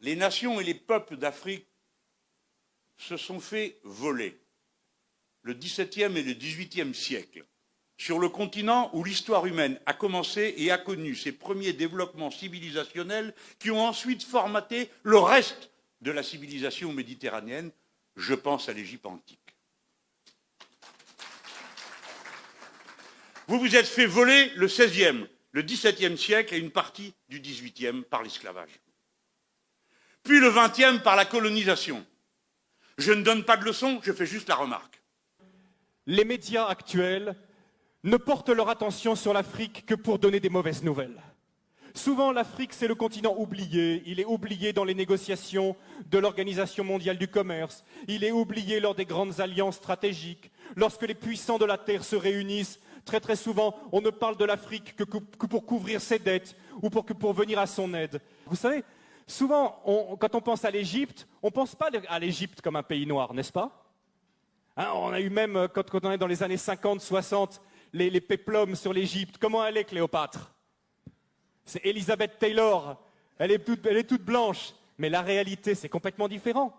les nations et les peuples d'Afrique se sont fait voler le XVIIe et le XVIIIe siècle, sur le continent où l'histoire humaine a commencé et a connu ses premiers développements civilisationnels qui ont ensuite formaté le reste de la civilisation méditerranéenne. Je pense à l'Égypte antique. Vous vous êtes fait voler le XVIe, le XVIIe siècle et une partie du XVIIIe par l'esclavage. Puis le XXe par la colonisation. Je ne donne pas de leçons, je fais juste la remarque. Les médias actuels ne portent leur attention sur l'Afrique que pour donner des mauvaises nouvelles. Souvent, l'Afrique, c'est le continent oublié. Il est oublié dans les négociations de l'Organisation mondiale du commerce. Il est oublié lors des grandes alliances stratégiques. Lorsque les puissants de la Terre se réunissent, très souvent, on ne parle de l'Afrique que pour couvrir ses dettes ou pour venir à son aide. Vous savez, souvent, quand on pense à l'Égypte, on ne pense pas à l'Égypte comme un pays noir, n'est-ce pas? Hein, on a eu même, quand on est dans les années 50, 60, les péplums sur l'Égypte. Comment elle est, Cléopâtre? C'est Elizabeth Taylor. Elle est toute blanche. Mais la réalité, c'est complètement différent.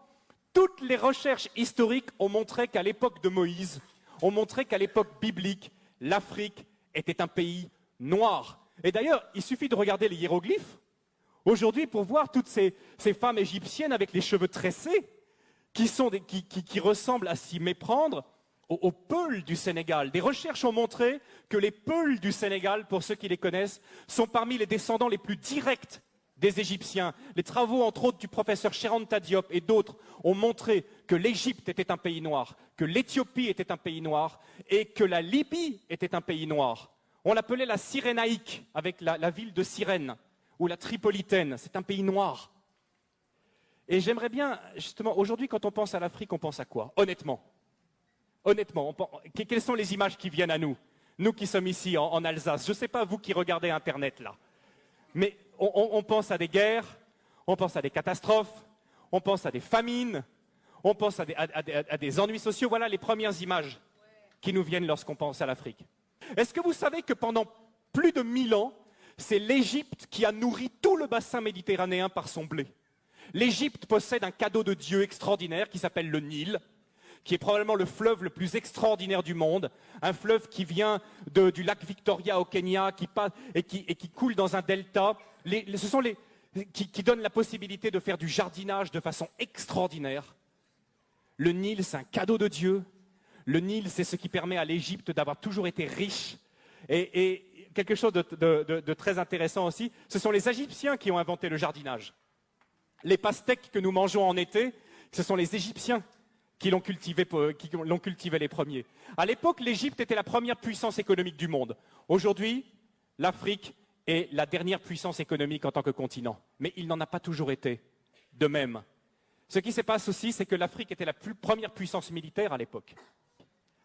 Toutes les recherches historiques ont montré qu'à l'époque de Moïse, ont montré qu'à l'époque biblique, l'Afrique était un pays noir. Et d'ailleurs, il suffit de regarder les hiéroglyphes aujourd'hui pour voir toutes ces femmes égyptiennes avec les cheveux tressés qui ressemblent à s'y méprendre aux Peuls du Sénégal. Des recherches ont montré que les Peuls du Sénégal, pour ceux qui les connaissent, sont parmi les descendants les plus directs des Égyptiens. Les travaux, entre autres, du professeur Cheranta Diop et d'autres ont montré que l'Égypte était un pays noir, que l'Éthiopie était un pays noir et que la Libye était un pays noir. On l'appelait la Cyrénaïque, avec la ville de Cyrène, ou la Tripolitaine. C'est un pays noir. Et j'aimerais bien, justement, aujourd'hui, quand on pense à l'Afrique, on pense à quoi? Honnêtement, quelles sont les images qui viennent à nous? Nous qui sommes ici, en Alsace. Je ne sais pas, vous qui regardez Internet, là. Mais on pense à des guerres, on pense à des catastrophes, on pense à des famines, on pense à des ennuis sociaux. Voilà les premières images qui nous viennent lorsqu'on pense à l'Afrique. Est-ce que vous savez que pendant plus de 1000 ans, c'est l'Égypte qui a nourri tout le bassin méditerranéen par son blé? L'Égypte possède un cadeau de Dieu extraordinaire qui s'appelle le Nil, qui est probablement le fleuve le plus extraordinaire du monde, un fleuve qui vient du lac Victoria au Kenya et qui coule dans un delta. Qui donne la possibilité de faire du jardinage de façon extraordinaire. Le Nil, c'est un cadeau de Dieu. Le Nil, c'est ce qui permet à l'Égypte d'avoir toujours été riche. Et quelque chose de très intéressant aussi, ce sont les Égyptiens qui ont inventé le jardinage. Les pastèques que nous mangeons en été, ce sont les Égyptiens qui l'ont cultivé les premiers. À l'époque, l'Égypte était la première puissance économique du monde. Aujourd'hui, l'Afrique est la dernière puissance économique en tant que continent. Mais il n'en a pas toujours été de même. Ce qui se passe aussi, c'est que l'Afrique était la première puissance militaire à l'époque.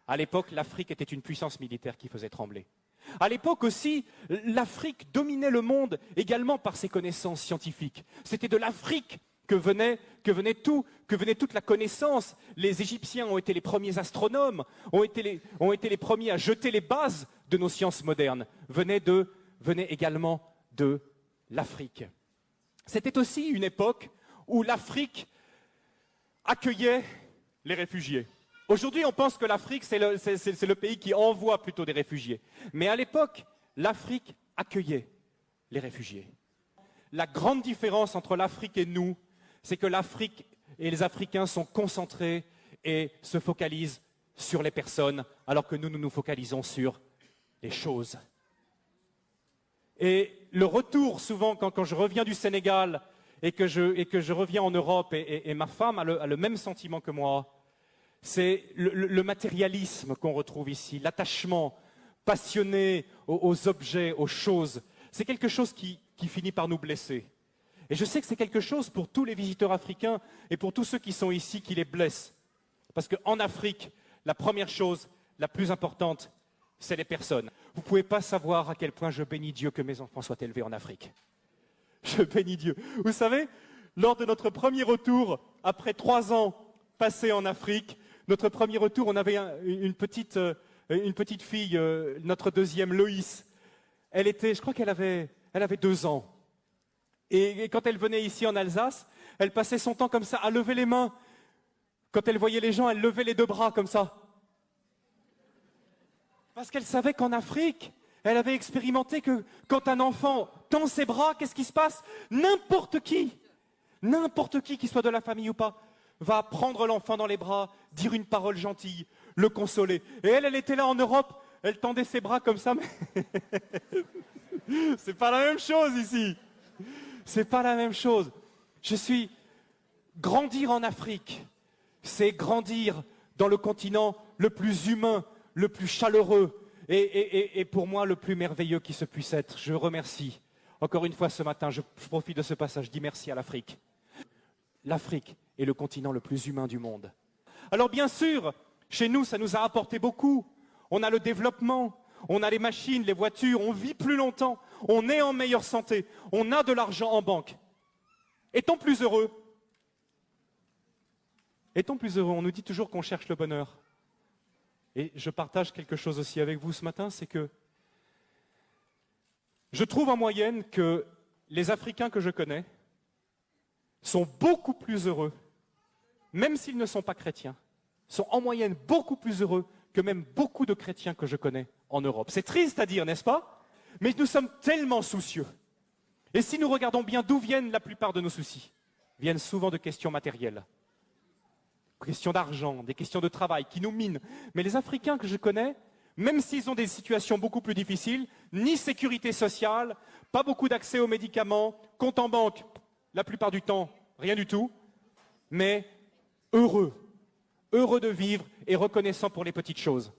À l'époque, l'Afrique était une puissance militaire qui faisait trembler. À l'époque aussi, l'Afrique dominait le monde également par ses connaissances scientifiques. C'était de l'Afrique que venait toute la connaissance. Les Égyptiens ont été les premiers astronomes, ont été les premiers à jeter les bases de nos sciences modernes. Venait également de l'Afrique. C'était aussi une époque où l'Afrique accueillait les réfugiés. Aujourd'hui, on pense que l'Afrique, c'est le pays qui envoie plutôt des réfugiés. Mais à l'époque, l'Afrique accueillait les réfugiés. La grande différence entre l'Afrique et nous, c'est que l'Afrique et les Africains sont concentrés et se focalisent sur les personnes, alors que nous nous focalisons sur les choses. Et le retour, souvent, quand je reviens du Sénégal et que je reviens en Europe, et ma femme a le même sentiment que moi, c'est le matérialisme qu'on retrouve ici, l'attachement passionné aux objets, aux choses. C'est quelque chose qui finit par nous blesser. Et je sais que c'est quelque chose pour tous les visiteurs africains et pour tous ceux qui sont ici qui les blessent. Parce qu'en Afrique, la première chose, la plus importante, c'est les personnes. Vous ne pouvez pas savoir à quel point je bénis Dieu que mes enfants soient élevés en Afrique. Je bénis Dieu. Vous savez, lors de notre premier retour, après 3 ans passés en Afrique, notre premier retour, on avait une petite fille, notre deuxième, Loïs. Je crois qu'elle avait 2 ans. Et quand elle venait ici en Alsace, elle passait son temps comme ça, à lever les mains. Quand elle voyait les gens, elle levait les deux bras comme ça. Parce qu'elle savait qu'en Afrique, elle avait expérimenté que quand un enfant tend ses bras, qu'est-ce qui se passe? N'importe qui soit de la famille ou pas, va prendre l'enfant dans les bras, dire une parole gentille, le consoler. Et elle était là en Europe, elle tendait ses bras comme ça, mais c'est pas la même chose ici. C'est pas la même chose. Grandir en Afrique, c'est grandir dans le continent le plus humain, le plus chaleureux et pour moi le plus merveilleux qui se puisse être. Je remercie. Encore une fois ce matin, je profite de ce passage, je dis merci à l'Afrique. L'Afrique est le continent le plus humain du monde. Alors bien sûr, chez nous, ça nous a apporté beaucoup. On a le développement, on a les machines, les voitures, on vit plus longtemps, on est en meilleure santé, on a de l'argent en banque. Est-on plus heureux? Est-on plus heureux? On nous dit toujours qu'on cherche le bonheur. Et je partage quelque chose aussi avec vous ce matin, c'est que je trouve en moyenne que les Africains que je connais sont beaucoup plus heureux, même s'ils ne sont pas chrétiens, sont en moyenne beaucoup plus heureux que même beaucoup de chrétiens que je connais en Europe. C'est triste à dire, n'est-ce pas? Mais nous sommes tellement soucieux. Et si nous regardons bien d'où viennent la plupart de nos soucis, ils viennent souvent de questions matérielles. Questions d'argent, des questions de travail qui nous minent. Mais les Africains que je connais, même s'ils ont des situations beaucoup plus difficiles, ni sécurité sociale, pas beaucoup d'accès aux médicaments, compte en banque, la plupart du temps, rien du tout, mais heureux de vivre et reconnaissant pour les petites choses.